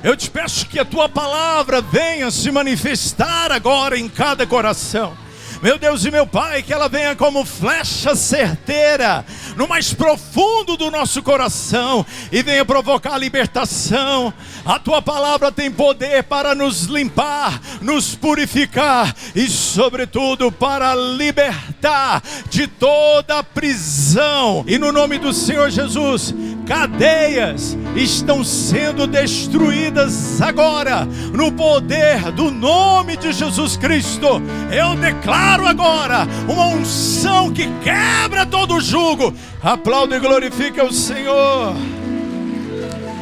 Eu te peço que a tua palavra venha se manifestar agora em cada coração. Meu Deus e meu Pai, que ela venha como flecha certeira no mais profundo do nosso coração e venha provocar libertação. A tua palavra tem poder para nos limpar, nos purificar e sobretudo para libertar de toda prisão. E no nome do Senhor Jesus, cadeias estão sendo destruídas agora no poder do nome de Jesus Cristo. Eu declaro agora uma unção que quebra todo jugo. Aplauda e glorifica o Senhor.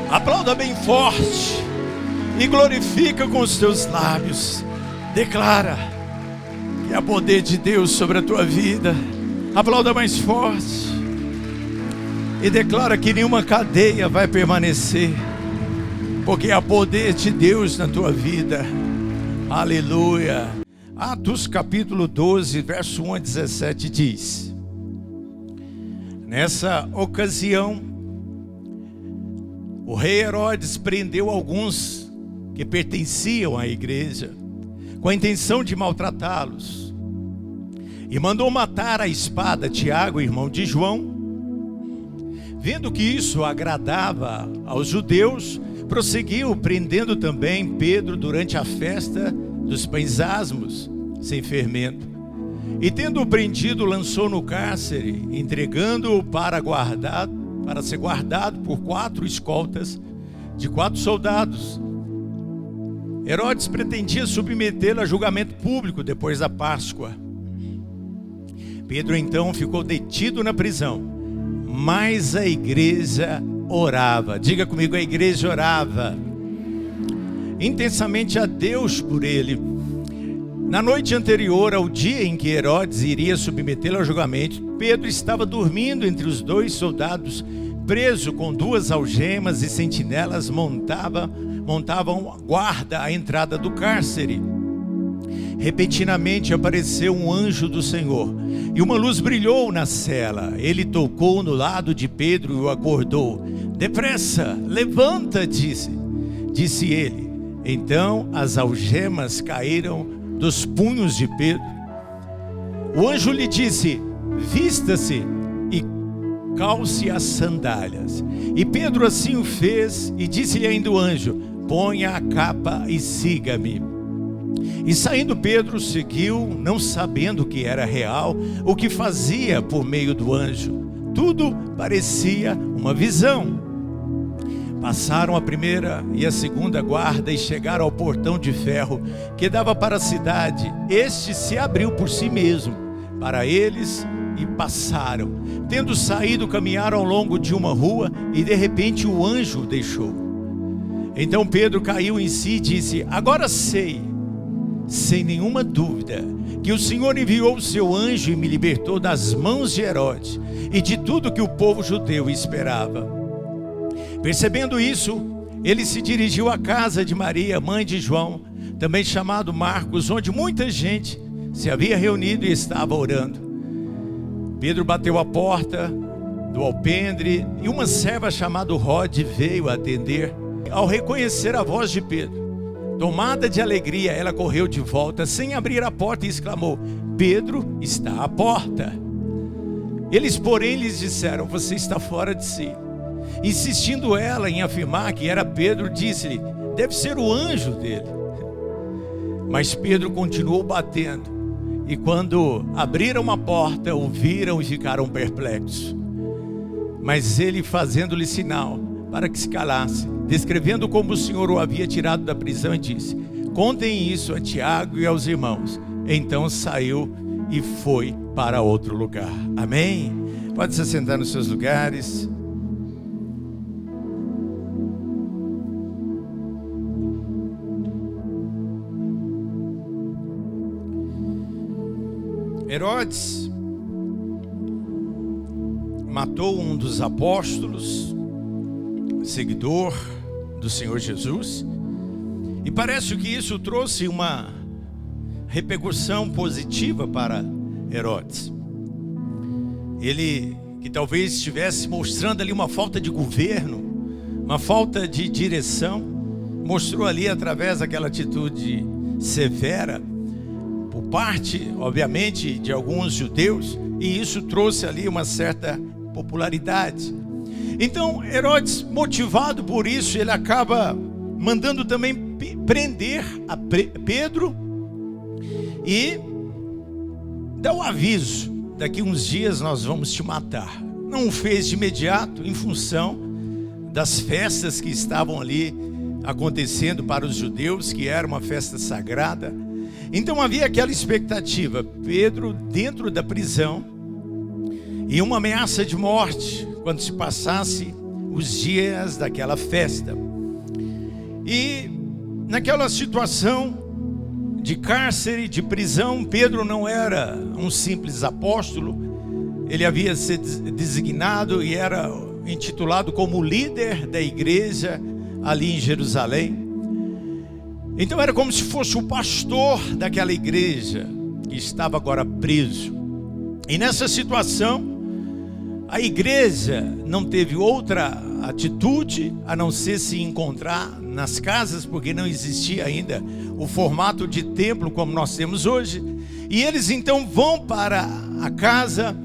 Aplauda bem forte e glorifica com os teus lábios. Declara que há poder de Deus sobre a tua vida. Aplauda mais forte e declara que nenhuma cadeia vai permanecer, porque há poder de Deus na tua vida. Aleluia. Atos capítulo 12, verso 1 a 17 diz: nessa ocasião, o rei Herodes prendeu alguns que pertenciam à igreja, com a intenção de maltratá-los, e mandou matar à espada Tiago, irmão de João. Vendo que isso agradava aos judeus, prosseguiu prendendo também Pedro durante a festa dos pães asmos, sem fermento. E tendo-o prendido, lançou no cárcere, entregando-o para ser guardado por 4 escoltas de 4 soldados. Herodes pretendia submetê-lo a julgamento público depois da Páscoa. Pedro então ficou detido na prisão, mas a igreja orava. Diga comigo, a igreja orava intensamente a Deus por ele. Na noite anterior ao dia em que Herodes iria submetê-lo ao julgamento, Pedro estava dormindo entre os 2 soldados, preso com 2 algemas, e sentinelas montavam guarda à entrada do cárcere. Repentinamente apareceu um anjo do Senhor, e uma luz brilhou na cela. Ele tocou no lado de Pedro e o acordou. Depressa, levanta, disse ele. Então as algemas caíram dos punhos de Pedro. O anjo lhe disse: vista-se e calce as sandálias. E Pedro assim o fez, e disse-lhe ainda o anjo: ponha a capa e siga-me. E saindo Pedro seguiu, não sabendo que era real o que fazia por meio do anjo. Tudo parecia uma visão. Passaram a primeira e a segunda guarda e chegaram ao portão de ferro que dava para a cidade. Este se abriu por si mesmo para eles e passaram. Tendo saído, caminharam ao longo de uma rua e de repente o anjo o deixou. Então Pedro caiu em si e disse: agora sei, sem nenhuma dúvida, que o Senhor enviou o seu anjo e me libertou das mãos de Herodes e de tudo que o povo judeu esperava. Percebendo isso, ele se dirigiu à casa de Maria, mãe de João, também chamado Marcos, onde muita gente se havia reunido e estava orando. Pedro bateu a porta do alpendre e uma serva chamada Rode veio atender. Ao reconhecer a voz de Pedro, tomada de alegria, ela correu de volta sem abrir a porta e exclamou: Pedro está à porta. Eles, porém, lhes disseram: você está fora de si. Insistindo ela em afirmar que era Pedro, disse-lhe: deve ser o anjo dele. Mas Pedro continuou batendo, e quando abriram a porta, o viram e ficaram perplexos. Mas ele, fazendo-lhe sinal para que se calasse, descrevendo como o Senhor o havia tirado da prisão, disse: contem isso a Tiago e aos irmãos. Então saiu e foi para outro lugar. Amém? Pode se sentar nos seus lugares. Herodes matou um dos apóstolos, seguidor do Senhor Jesus, e parece que isso trouxe uma repercussão positiva para Herodes. Ele, que talvez estivesse mostrando ali uma falta de governo, uma falta de direção, mostrou ali através daquela atitude severa, por parte, obviamente, de alguns judeus, e isso trouxe ali uma certa popularidade. Então, Herodes, motivado por isso, ele acaba mandando também prender a Pedro e dá o aviso: daqui uns dias nós vamos te matar. Não o fez de imediato, em função das festas que estavam ali acontecendo para os judeus, que era uma festa sagrada. Então havia aquela expectativa, Pedro dentro da prisão, e uma ameaça de morte quando se passasse os dias daquela festa. E naquela situação de cárcere, de prisão, Pedro não era um simples apóstolo, ele havia sido designado e era intitulado como líder da igreja ali em Jerusalém. Então era como se fosse o pastor daquela igreja que estava agora preso. E nessa situação, a igreja não teve outra atitude a não ser se encontrar nas casas, porque não existia ainda o formato de templo como nós temos hoje. E eles então vão para a casa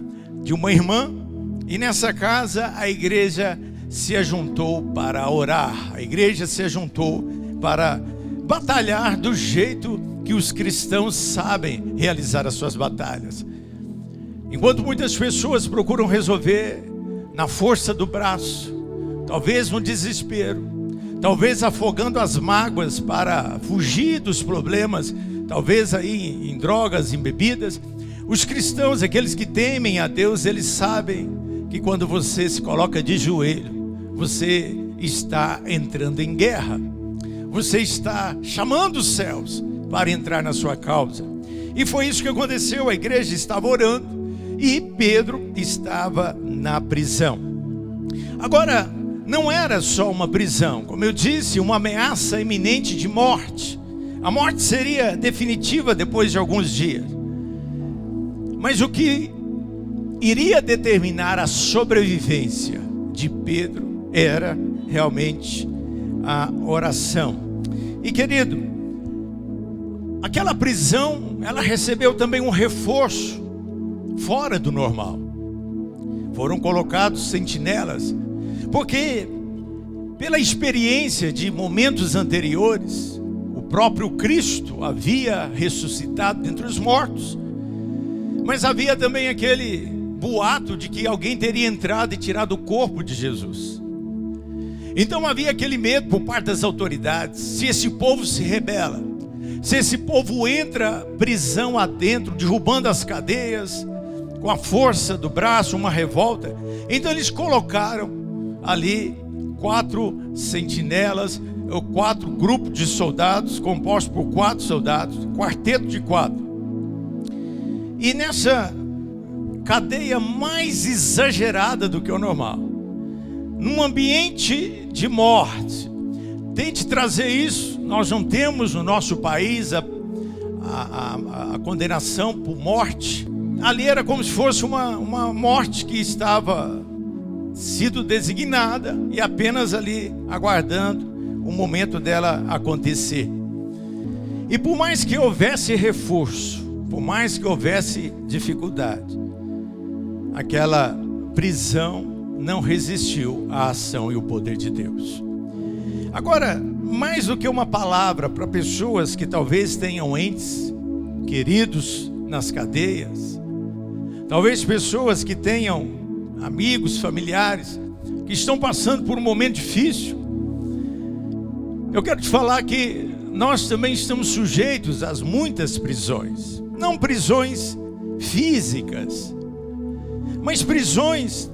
de uma irmã, e nessa casa a igreja se ajuntou para orar, a igreja se ajuntou para batalhar do jeito que os cristãos sabem realizar as suas batalhas. Enquanto muitas pessoas procuram resolver na força do braço, talvez no desespero, talvez afogando as mágoas para fugir dos problemas, talvez aí em drogas, em bebidas, os cristãos, aqueles que temem a Deus, eles sabem que quando você se coloca de joelho, você está entrando em guerra. Você está chamando os céus para entrar na sua causa. E foi isso que aconteceu. A igreja estava orando e Pedro estava na prisão. Agora, não era só uma prisão, como eu disse, uma ameaça iminente de morte. A morte seria definitiva depois de alguns dias. Mas o que iria determinar a sobrevivência de Pedro era realmente a oração. E querido, aquela prisão, ela recebeu também um reforço fora do normal. Foram colocados sentinelas, porque pela experiência de momentos anteriores, o próprio Cristo havia ressuscitado dentre os mortos, mas havia também aquele boato de que alguém teria entrado e tirado o corpo de Jesus. Então havia aquele medo por parte das autoridades. Se esse povo se rebela, se esse povo entra prisão adentro, derrubando as cadeias, com a força do braço, uma revolta, então eles colocaram ali 4 sentinelas, ou 4 grupos de soldados, compostos por 4 soldados, quarteto de 4. E nessa cadeia mais exagerada do que o normal, num ambiente de morte, tente trazer isso. Nós não temos no nosso país a condenação por morte. Ali era como se fosse uma morte que estava sido designada e apenas ali aguardando o momento dela acontecer. E por mais que houvesse reforço, por mais que houvesse dificuldade, aquela prisão não resistiu à ação e o poder de Deus. Agora, mais do que uma palavra para pessoas que talvez tenham entes queridos nas cadeias, talvez pessoas que tenham amigos, familiares, que estão passando por um momento difícil, eu quero te falar que nós também estamos sujeitos a muitas prisões. Não prisões físicas, mas prisões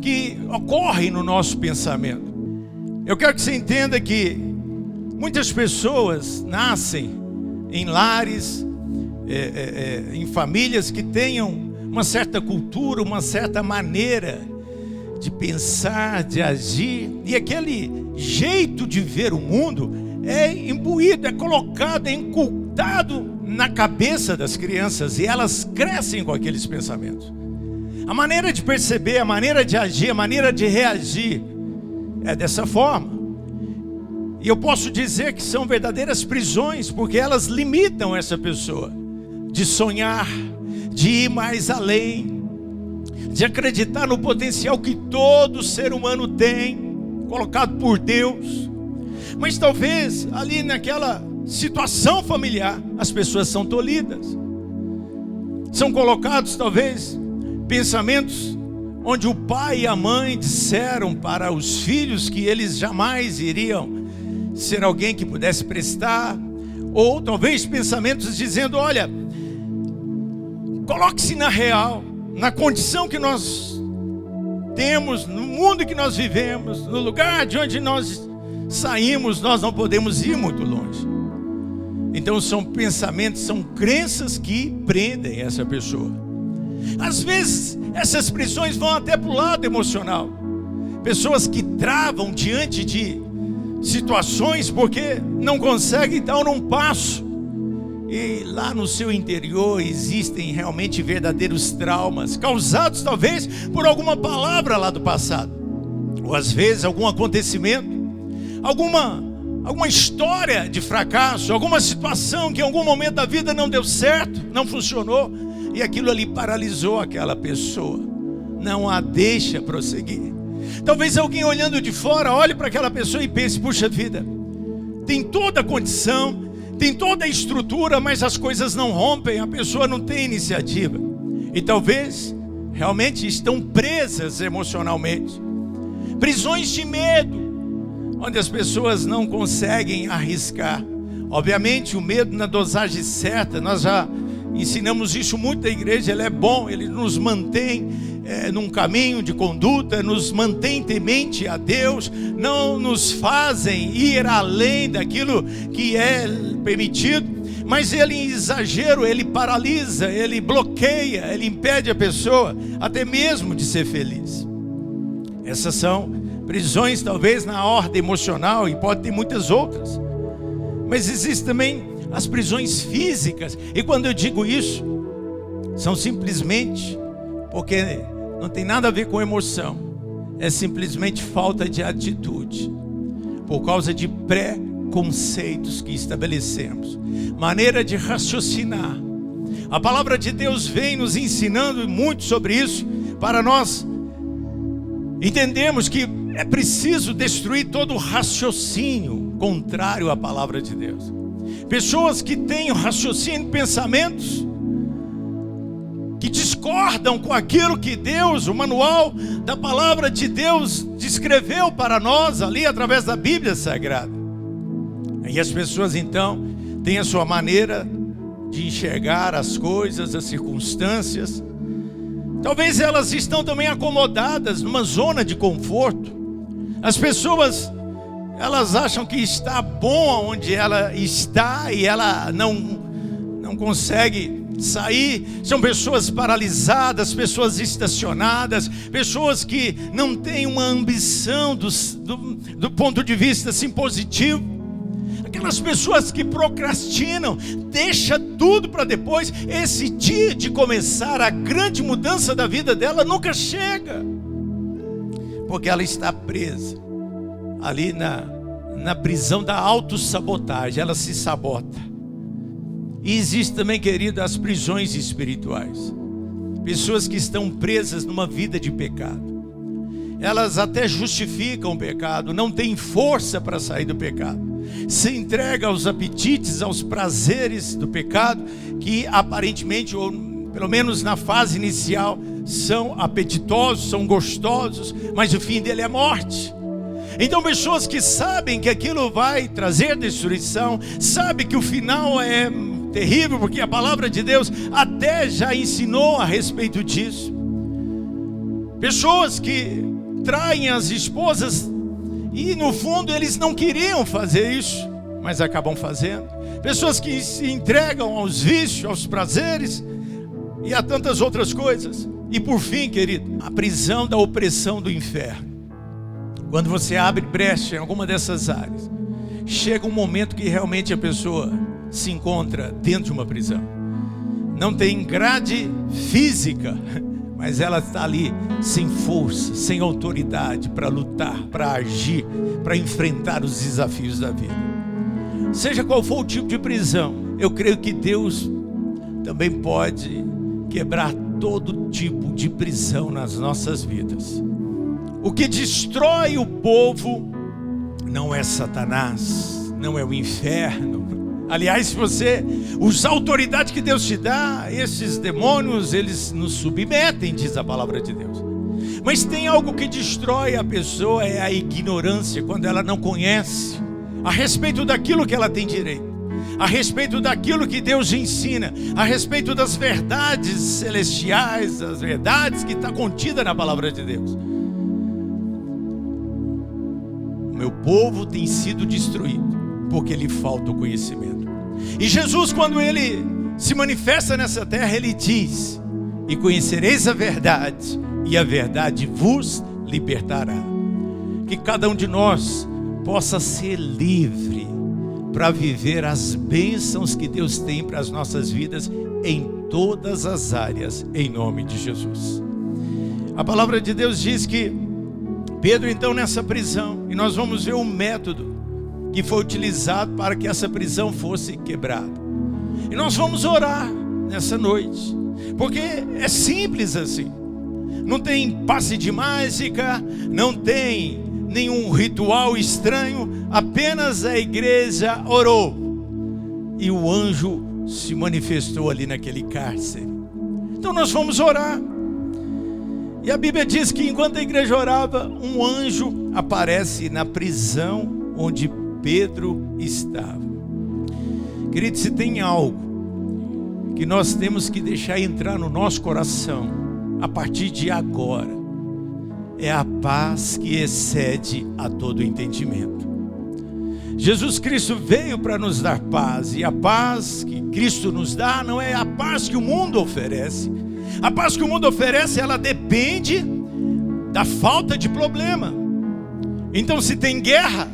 que ocorrem no nosso pensamento. Eu quero que você entenda que muitas pessoas nascem em lares, em famílias que tenham uma certa cultura, uma certa maneira de pensar, de agir, e aquele jeito de ver o mundo é imbuído, é colocado, é inculcado na cabeça das crianças, e elas crescem com aqueles pensamentos. A maneira de perceber, a maneira de agir, a maneira de reagir é dessa forma. E eu posso dizer que são verdadeiras prisões, porque elas limitam essa pessoa de sonhar, de ir mais além, de acreditar no potencial que todo ser humano tem, colocado por Deus. Mas talvez ali naquela situação familiar, as pessoas são tolhidas. São colocados talvez pensamentos onde o pai e a mãe disseram para os filhos que eles jamais iriam ser alguém que pudesse prestar, ou talvez pensamentos dizendo: olha, coloque-se na real, na condição que nós temos, no mundo que nós vivemos, no lugar de onde nós saímos, nós não podemos ir muito longe. Então são pensamentos, são crenças que prendem essa pessoa. Às vezes essas prisões vão até para o lado emocional. Pessoas que travam diante de situações porque não conseguem dar um passo. E lá no seu interior existem realmente verdadeiros traumas, causados talvez por alguma palavra lá do passado, ou às vezes algum acontecimento, alguma história de fracasso, alguma situação que em algum momento da vida não deu certo, não funcionou, e aquilo ali paralisou aquela pessoa, não a deixa prosseguir. Talvez alguém olhando de fora olhe para aquela pessoa e pense: puxa vida, tem toda a condição, tem toda a estrutura, mas as coisas não rompem, a pessoa não tem iniciativa. E talvez realmente estão presas emocionalmente. Prisões de medo, onde as pessoas não conseguem arriscar. Obviamente o medo na dosagem certa, nós já ensinamos isso muito na igreja, ele é bom, ele nos mantém num caminho de conduta, nos mantém temente a Deus, não nos fazem ir além daquilo que é permitido, mas ele em exagero, ele paralisa, ele bloqueia, ele impede a pessoa até mesmo de ser feliz. Essas são prisões talvez na ordem emocional, e pode ter muitas outras, mas existem também as prisões físicas. E quando eu digo isso, são simplesmente porque não tem nada a ver com emoção, é simplesmente falta de atitude, por causa de preconceitos que estabelecemos, maneira de raciocinar. A palavra de Deus vem nos ensinando muito sobre isso, para nós entendermos que é preciso destruir todo o raciocínio contrário à palavra de Deus. Pessoas que têm raciocínio, pensamentos que discordam com aquilo que Deus, o manual da palavra de Deus, descreveu para nós ali através da Bíblia Sagrada. E as pessoas então têm a sua maneira de enxergar as coisas, as circunstâncias. Talvez elas estão também acomodadas numa zona de conforto. As pessoas, elas acham que está bom onde ela está e ela não consegue sair. São pessoas paralisadas, pessoas estacionadas, pessoas que não têm uma ambição do ponto de vista assim positivo. Aquelas pessoas que procrastinam, deixa tudo para depois. Esse dia de começar a grande mudança da vida dela nunca chega, porque ela está presa ali na prisão da autossabotagem, ela se sabota. E existe também, querido, as prisões espirituais. Pessoas que estão presas numa vida de pecado. Elas até justificam o pecado, não têm força para sair do pecado. Se entrega aos apetites, aos prazeres do pecado, que aparentemente, ou pelo menos na fase inicial, são apetitosos, são gostosos, mas o fim dele é morte. Então pessoas que sabem que aquilo vai trazer destruição, sabem que o final é terrível, porque a palavra de Deus até já ensinou a respeito disso. Pessoas que traem as esposas e no fundo eles não queriam fazer isso, mas acabam fazendo. Pessoas que se entregam aos vícios, aos prazeres e a tantas outras coisas. E por fim, querido, a prisão da opressão do inferno. Quando você abre brecha em alguma dessas áreas, chega um momento que realmente a pessoa se encontra dentro de uma prisão. Não tem grade física, mas ela está ali sem força, sem autoridade para lutar, para agir, para enfrentar os desafios da vida. Seja qual for o tipo de prisão, eu creio que Deus também pode quebrar todo tipo de prisão nas nossas vidas. O que destrói o povo não é Satanás, não é o inferno. Aliás, se você usar a autoridade que Deus te dá, esses demônios, eles nos submetem, diz a palavra de Deus. Mas tem algo que destrói a pessoa, é a ignorância, quando ela não conhece a respeito daquilo que ela tem direito, a respeito daquilo que Deus ensina, a respeito das verdades celestiais, das verdades que está contida na palavra de Deus. O meu povo tem sido destruído porque lhe falta o conhecimento. E Jesus, quando ele se manifesta nessa terra, ele diz: e conhecereis a verdade, e a verdade vos libertará. Que cada um de nós possa ser livre para viver as bênçãos que Deus tem para as nossas vidas em todas as áreas, em nome de Jesus. A palavra de Deus diz que Pedro, então, nessa prisão, e nós vamos ver o método que foi utilizado para que essa prisão fosse quebrada. E nós vamos orar nessa noite, porque é simples assim. Não tem passe de mágica, não tem nenhum ritual estranho, apenas a igreja orou e o anjo se manifestou ali naquele cárcere. Então nós vamos orar. E a Bíblia diz que enquanto a igreja orava, um anjo aparece na prisão onde Pedro estava. Querido, se tem algo que nós temos que deixar entrar no nosso coração a partir de agora, é a paz que excede a todo entendimento. Jesus Cristo veio para nos dar paz, e a paz que Cristo nos dá não é a paz que o mundo oferece. A paz que o mundo oferece, ela depende da falta de problema. Então, se tem guerra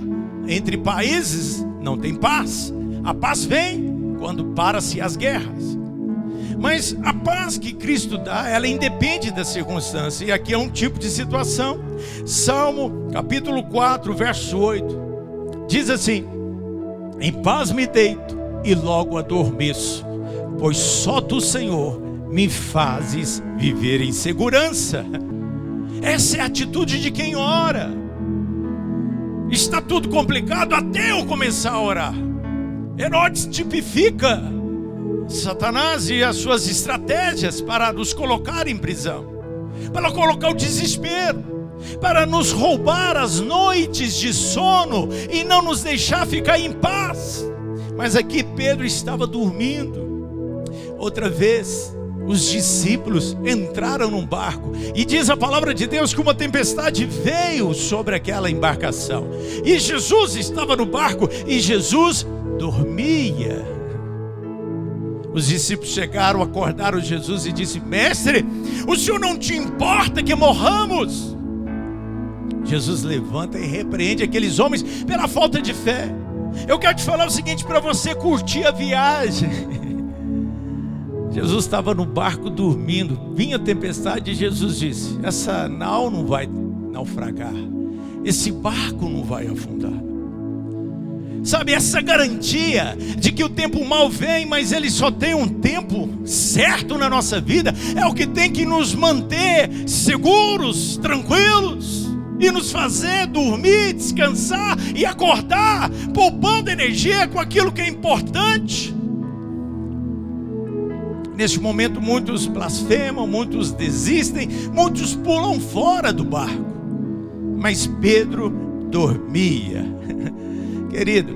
entre países, não tem paz. A paz vem quando para-se as guerras. Mas a paz que Cristo dá, ela independe da circunstância. E aqui é um tipo de situação. Salmo capítulo 4, verso 8. Diz assim: em paz me deito e logo adormeço, pois só tu, Senhor, me fazes viver em segurança. Essa é a atitude de quem ora. Está tudo complicado até eu começar a orar. Herodes tipifica Satanás e as suas estratégias para nos colocar em prisão, para colocar o desespero, para nos roubar as noites de sono e não nos deixar ficar em paz. Mas aqui Pedro estava dormindo. Outra vez, os discípulos entraram num barco, e diz a palavra de Deus que uma tempestade veio sobre aquela embarcação, e Jesus estava no barco, e Jesus dormia. Os discípulos chegaram, acordaram Jesus e disse: mestre, o senhor não te importa que morramos? Jesus levanta e repreende aqueles homens pela falta de fé. Eu quero te falar o seguinte, para você curtir a viagem. Jesus estava no barco dormindo, vinha a tempestade e Jesus disse: essa nau não vai naufragar, esse barco não vai afundar. Sabe, essa garantia de que o tempo mal vem, mas ele só tem um tempo certo na nossa vida, é o que tem que nos manter seguros, tranquilos, e nos fazer dormir, descansar e acordar, poupando energia com aquilo que é importante. Neste momento muitos blasfemam, muitos desistem, muitos pulam fora do barco. Mas Pedro dormia. Querido,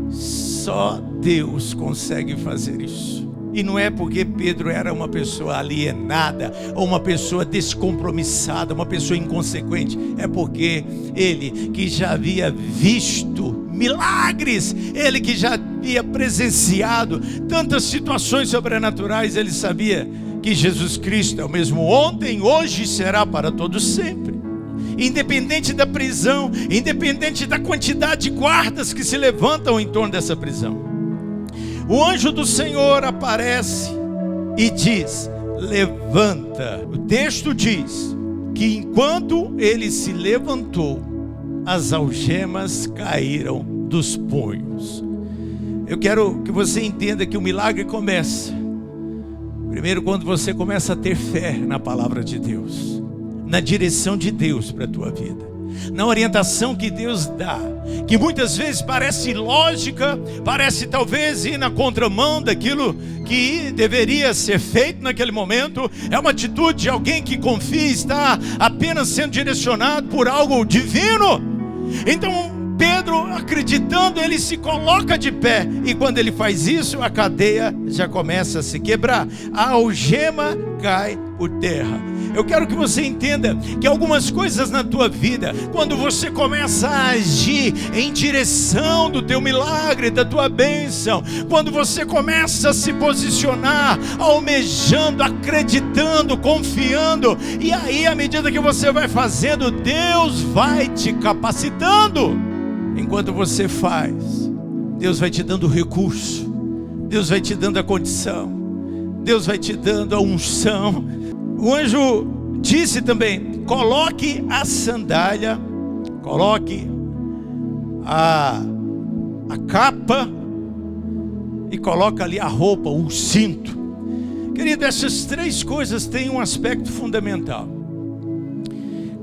só Deus consegue fazer isso. E não é porque Pedro era uma pessoa alienada, ou uma pessoa descompromissada, uma pessoa inconsequente. É porque ele que já havia visto milagres, ele que já havia presenciado tantas situações sobrenaturais, ele sabia que Jesus Cristo é o mesmo ontem, hoje e será para todos sempre. Independente da prisão, independente da quantidade de guardas que se levantam em torno dessa prisão, o anjo do Senhor aparece e diz: levanta. O texto diz que enquanto ele se levantou, as algemas caíram dos punhos. Eu quero que você entenda que o milagre começa primeiro quando você começa a ter fé na palavra de Deus, na direção de Deus para a tua vida, na orientação que Deus dá, que muitas vezes parece ilógica, parece talvez ir na contramão daquilo que deveria ser feito naquele momento. É uma atitude de alguém que confia, está apenas sendo direcionado por algo divino. Então Pedro, acreditando, ele se coloca de pé, e quando ele faz isso, a cadeia já começa a se quebrar, a algema cai por terra. Eu quero que você entenda que algumas coisas na tua vida, quando você começa a agir em direção do teu milagre, da tua bênção, quando você começa a se posicionar, almejando, acreditando, confiando, e aí à medida que você vai fazendo, Deus vai te capacitando. Enquanto você faz, Deus vai te dando recurso, Deus vai te dando a condição, Deus vai te dando a unção. O anjo disse também: coloque a sandália, coloque a capa e coloca ali a roupa, o cinto. Querido, essas três coisas têm um aspecto fundamental.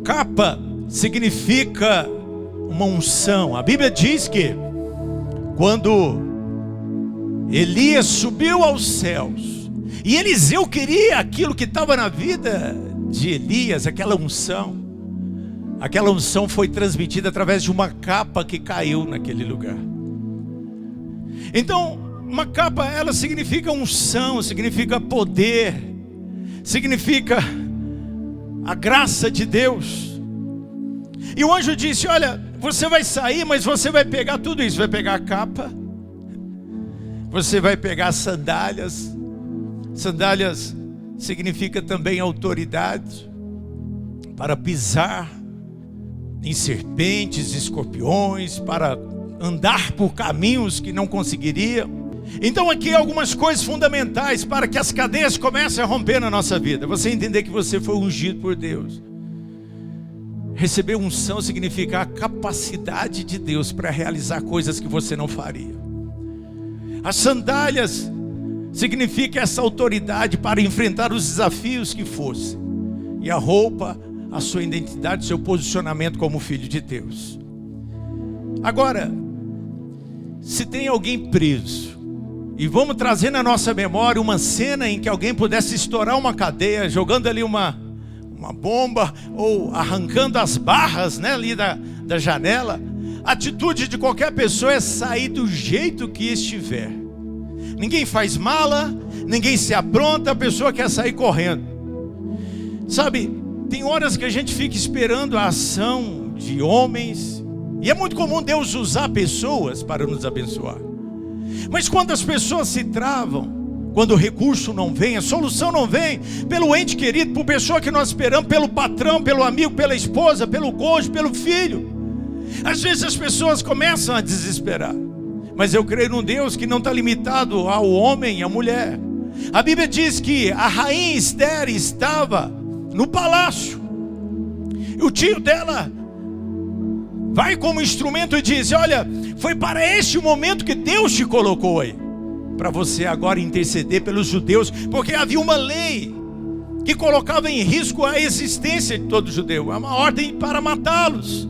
Capa significa uma unção. A Bíblia diz que quando Elias subiu aos céus e Eliseu queria aquilo que estava na vida de Elias, aquela unção foi transmitida através de uma capa que caiu naquele lugar. Então, uma capa, ela significa unção, significa poder, significa a graça de Deus. E o anjo disse: olha, você vai sair, mas você vai pegar tudo isso. Vai pegar a capa, você vai pegar as sandálias. Sandálias significa também autoridade, para pisar em serpentes, escorpiões, para andar por caminhos que não conseguiria. Então aqui algumas coisas fundamentais para que as cadeias comecem a romper na nossa vida. Você entender que você foi ungido por Deus. Receber unção significa a capacidade de Deus para realizar coisas que você não faria. As sandálias significa essa autoridade para enfrentar os desafios que fossem. E a roupa, a sua identidade, seu posicionamento como filho de Deus. Agora, se tem alguém preso, e vamos trazer na nossa memória uma cena em que alguém pudesse estourar uma cadeia, jogando ali uma bomba, ou arrancando as barras, né, ali da janela. A atitude de qualquer pessoa é sair do jeito que estiver. Ninguém faz mala, ninguém se apronta, a pessoa quer sair correndo. Sabe, tem horas que a gente fica esperando a ação de homens, e é muito comum Deus usar pessoas para nos abençoar. Mas quando as pessoas se travam, quando o recurso não vem, a solução não vem, pelo ente querido, por pessoa que nós esperamos, pelo patrão, pelo amigo, pela esposa, pelo cônjuge, pelo filho, às vezes as pessoas começam a desesperar. Mas eu creio num Deus que não está limitado ao homem e à mulher. A Bíblia diz que a rainha Esther estava no palácio, e o tio dela vai como instrumento e diz: olha, foi para este momento que Deus te colocou aí, para você agora interceder pelos judeus, porque havia uma lei que colocava em risco a existência de todo judeu, é uma ordem para matá-los.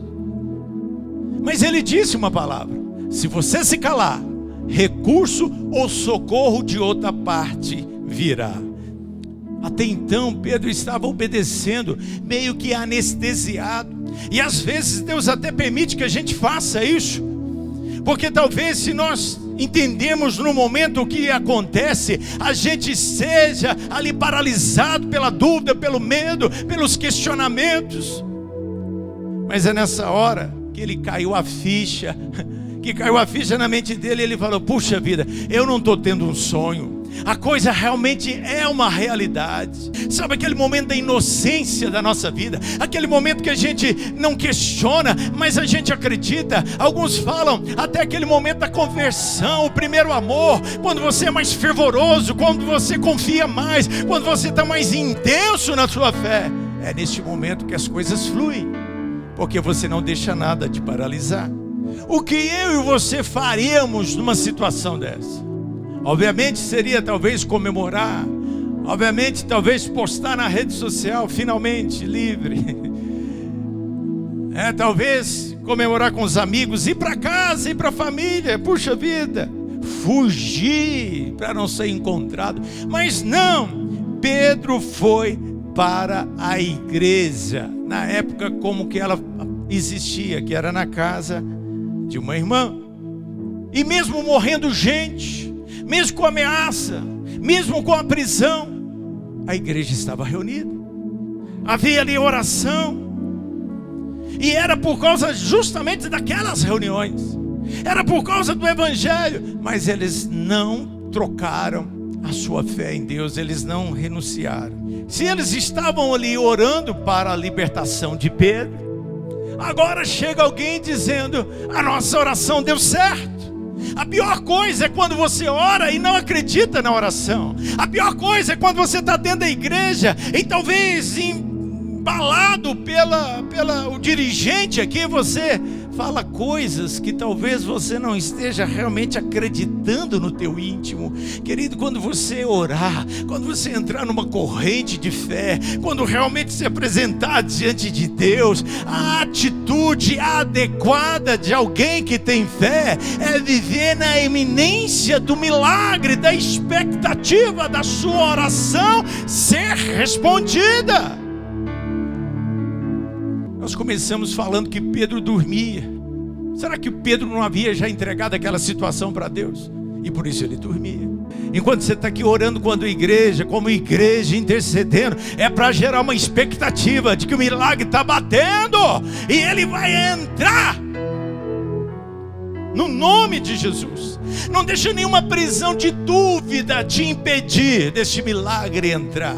Mas ele disse uma palavra: se você se calar, recurso ou socorro de outra parte virá. Até então Pedro estava obedecendo, meio que anestesiado. E às vezes Deus até permite que a gente faça isso, porque talvez se nós entendemos no momento o que acontece, a gente seja ali paralisado pela dúvida, pelo medo, pelos questionamentos. Mas é nessa hora que ele caiu a ficha, na mente dele. Ele falou: puxa vida, eu não estou tendo um sonho, a coisa realmente é uma realidade. Sabe aquele momento da inocência da nossa vida, aquele momento que a gente não questiona, mas a gente acredita. Alguns falam até aquele momento da conversão, o primeiro amor, quando você é mais fervoroso, quando você confia mais, quando você está mais intenso na sua fé. É neste momento que as coisas fluem, porque você não deixa nada te paralisar. O que eu e você faríamos numa situação dessa? Obviamente seria talvez comemorar, obviamente talvez postar na rede social, finalmente livre. Talvez comemorar com os amigos, ir para casa, ir para a família, puxa vida, fugir para não ser encontrado. Mas não, Pedro foi para a igreja, na época como que ela existia, que era na casa de uma irmã. E mesmo morrendo gente, mesmo com ameaça, mesmo com a prisão, a igreja estava reunida. Havia ali oração. E era por causa justamente daquelas reuniões. Era por causa do evangelho. Mas eles não trocaram a sua fé em Deus. Eles não renunciaram. Se eles estavam ali orando para a libertação de Pedro, agora chega alguém dizendo: a nossa oração deu certo. A pior coisa é quando você ora e não acredita na oração. A pior coisa é quando você está dentro da igreja e talvez embalado pelo dirigente aqui, você fala coisas que talvez você não esteja realmente acreditando no teu íntimo. Querido, quando você orar, quando você entrar numa corrente de fé, quando realmente se apresentar diante de Deus, a atitude adequada de alguém que tem fé é viver na iminência do milagre, da expectativa da sua oração ser respondida. Nós começamos falando que Pedro dormia. Será que Pedro não havia já entregado aquela situação para Deus? E por isso ele dormia. Enquanto você está aqui orando como igreja intercedendo, é para gerar uma expectativa de que o milagre está batendo e ele vai entrar no nome de Jesus. Não deixa nenhuma prisão de dúvida te impedir deste milagre entrar.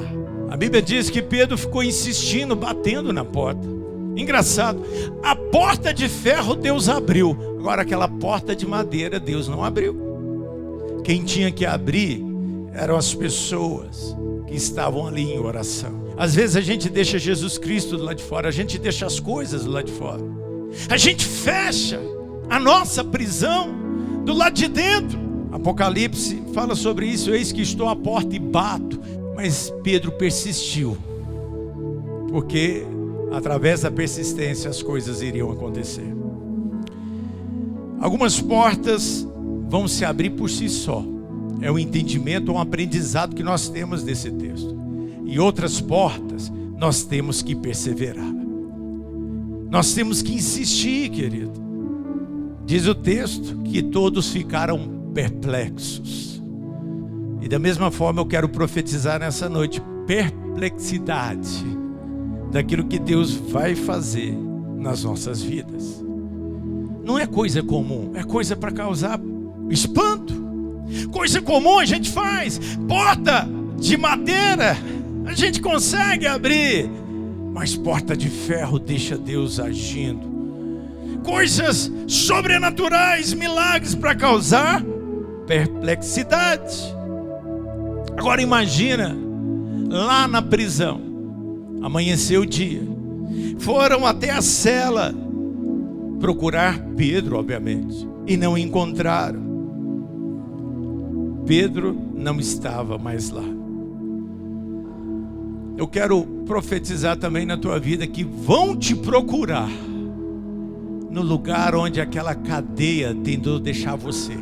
A Bíblia diz que Pedro ficou insistindo, batendo na porta. Engraçado, a porta de ferro Deus abriu, agora aquela porta de madeira Deus não abriu. Quem tinha que abrir eram as pessoas que estavam ali em oração. Às vezes a gente deixa Jesus Cristo do lado de fora, a gente deixa as coisas do lado de fora, a gente fecha a nossa prisão do lado de dentro. Apocalipse fala sobre isso: eis que estou à porta e bato. Mas Pedro persistiu, porque através da persistência as coisas iriam acontecer. Algumas portas vão se abrir por si só. É um entendimento, um aprendizado que nós temos desse texto. E outras portas nós temos que perseverar. Nós temos que insistir, querido. Diz o texto que todos ficaram perplexos. E da mesma forma eu quero profetizar nessa noite perplexidade daquilo que Deus vai fazer nas nossas vidas. Não é coisa comum, é coisa para causar espanto. Coisa comum a gente faz, porta de madeira a gente consegue abrir, mas porta de ferro deixa Deus agindo. Coisas sobrenaturais, milagres para causar perplexidade. Agora imagina, lá na prisão, amanheceu o dia, foram até a cela procurar Pedro, obviamente, e não encontraram. Pedro não estava mais lá. Eu quero profetizar também na tua vida que vão te procurar no lugar onde aquela cadeia tentou deixar você,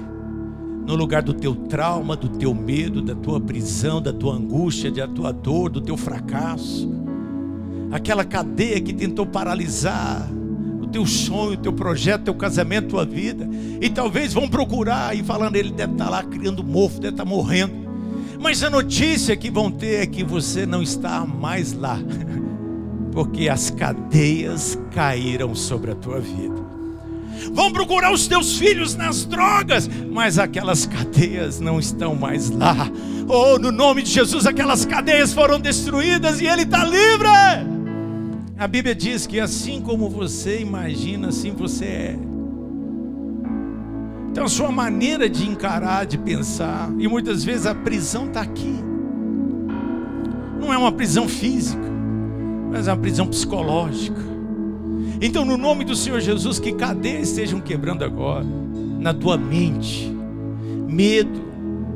no lugar do teu trauma, do teu medo, da tua prisão, da tua angústia, da tua dor, do teu fracasso. Aquela cadeia que tentou paralisar o teu sonho, o teu projeto, o teu casamento, a tua vida. E talvez vão procurar e falando, ele deve estar lá criando mofo, deve estar morrendo. Mas a notícia que vão ter é que você não está mais lá, porque as cadeias caíram sobre a tua vida. vão procurar os teus filhos nas drogas, mas aquelas cadeias não estão mais lá. Oh, no nome de Jesus, aquelas cadeias foram destruídas e ele está livre. A Bíblia diz que assim como você imagina, assim você é. Então a sua maneira de encarar, de pensar, e muitas vezes a prisão está aqui. Não é uma prisão física, mas é uma prisão psicológica. Então no nome do Senhor Jesus, que cadeias estejam quebrando agora, na tua mente. Medo,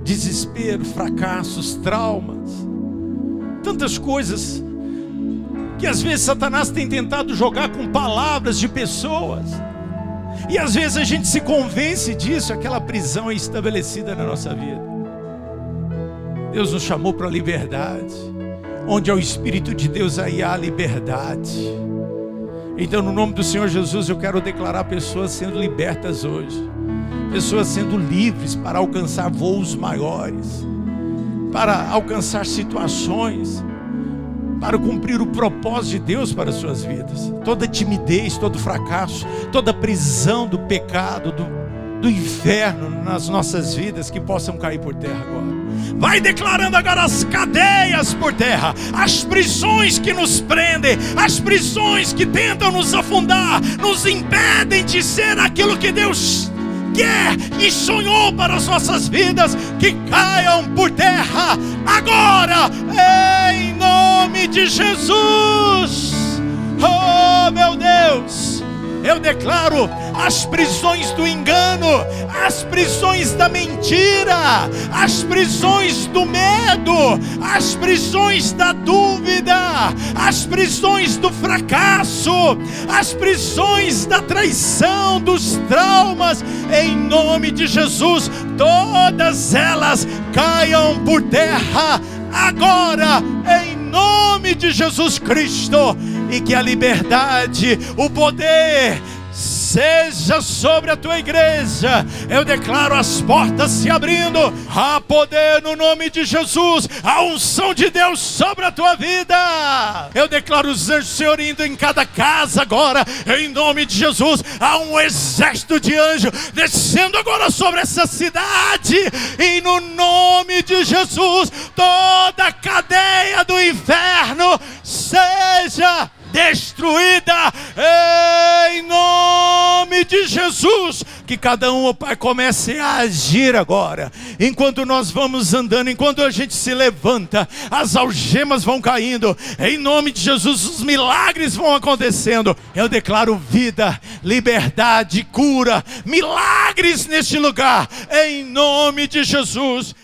desespero, fracassos, traumas, tantas coisas que às vezes Satanás tem tentado jogar com palavras de pessoas. E às vezes a gente se convence disso, aquela prisão é estabelecida na nossa vida. Deus nos chamou para a liberdade. Onde é o Espírito de Deus, aí há liberdade. Então no nome do Senhor Jesus eu quero declarar pessoas sendo libertas hoje. Pessoas sendo livres para alcançar voos maiores, para alcançar situações, para cumprir o propósito de Deus para as suas vidas. Toda timidez, todo fracasso, toda prisão do pecado, do inferno nas nossas vidas, que possam cair por terra agora. Vai declarando agora as cadeias por terra, as prisões que nos prendem, as prisões que tentam nos afundar, nos impedem de ser aquilo que Deus quer e sonhou para as nossas vidas, que caiam por terra agora, em nome de Jesus. Oh meu Deus, eu declaro as prisões do engano, as prisões da mentira, as prisões do medo, as prisões da dúvida, as prisões do fracasso, as prisões da traição, dos traumas, em nome de Jesus, todas elas caiam por terra agora, em nome de Jesus Cristo, e que a liberdade, o poder seja sobre a tua igreja. Eu declaro as portas se abrindo, há poder no nome de Jesus, a unção de Deus sobre a tua vida. Eu declaro os anjos do Senhor indo em cada casa agora, em nome de Jesus. Há um exército de anjos descendo agora sobre essa cidade, e no nome de Jesus, toda a cadeia do inferno seja destruída em nome de Jesus. Que cada um, ó Pai, comece a agir agora. Enquanto nós vamos andando, enquanto a gente se levanta, as algemas vão caindo, em nome de Jesus, os milagres vão acontecendo. Eu declaro vida, liberdade, cura, milagres neste lugar, em nome de Jesus.